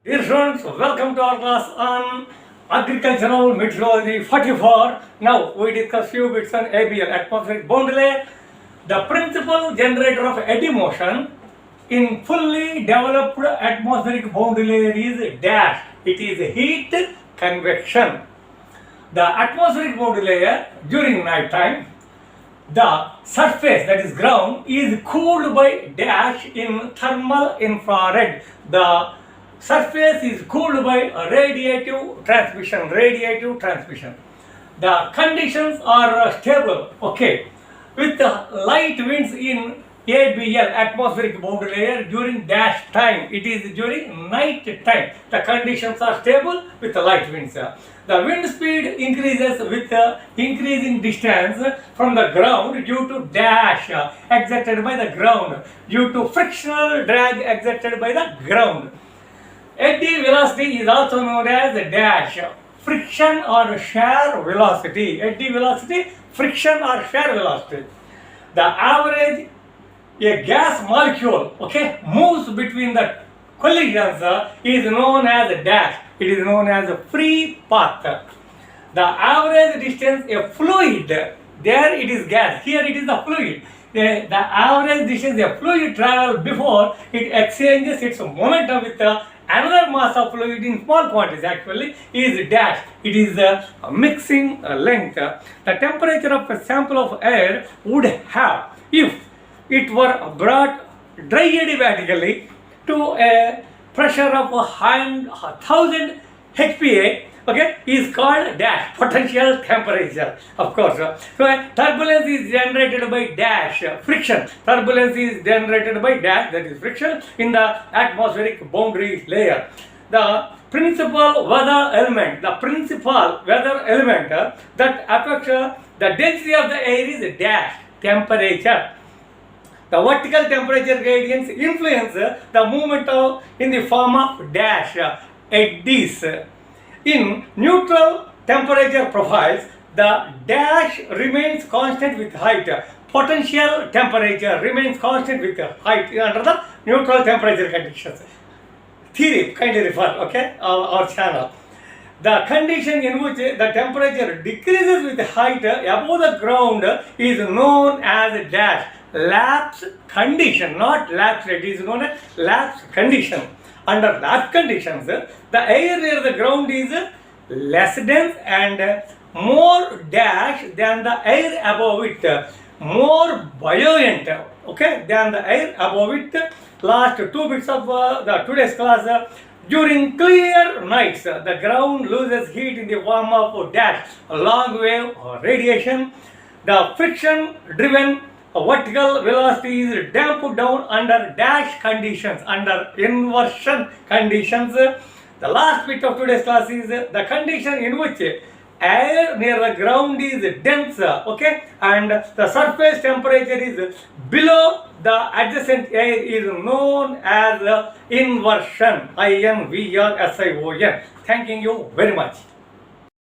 Dear students, welcome to our class on Agricultural Meteorology 44. Now we discuss few bits on ABL, atmospheric boundary layer. The principal generator of eddy motion in fully developed atmospheric boundary layer is dash. It is heat convection. The atmospheric boundary layer during night time, the surface, that is ground, is cooled by dash in thermal infrared. The surface is cooled by radiative transmission. The conditions are stable, okay, with light winds in ABL, atmospheric boundary layer, during dash time. It is during night time. The conditions are stable with light winds. The wind speed increases with increasing distance from the ground due to dash exerted by the ground, due to frictional drag exerted by the ground. Eddy velocity is also known as dash, friction or shear velocity. Eddy velocity, friction or shear velocity. The average a gas molecule, okay, moves between the collisions is known as dash. It is known as a free path. The average distance a fluid, there it is gas, here it is the fluid. The average distance a fluid travels before it exchanges its momentum with another mass of fluid in small quantities actually is dash. It is a mixing length. The temperature of a sample of air would have, if it were brought dry adiabatically to a pressure of 1000 HPa, okay, is called dash, potential temperature, of course. So turbulence is generated by dash, friction. Turbulence is generated by dash, that is friction, in the atmospheric boundary layer. The principal weather element that affects the density of the air is dash, temperature. The vertical temperature gradients influence the movement in the form of dash, eddies. In neutral temperature profiles, the dash remains constant with height. Potential temperature remains constant with height under the neutral temperature conditions. Theory, kindly refer, okay, our channel. The condition in which the temperature decreases with height above the ground is known as dash. Lapse condition, not lapse, it is known as lapse condition. Under lapse conditions, the air near the ground is less dense and more dash than the air above it, more buoyant, okay, than the air above it. Last two bits of the today's class. During clear nights, the ground loses heat in the form of dash, long wave radiation. The friction driven vertical velocity is damped down under dash conditions, under inversion conditions. The last bit of today's class is the condition in which air near the ground is dense, okay, and the surface temperature is below the adjacent air is known as inversion, INVERSION. Thanking you very much.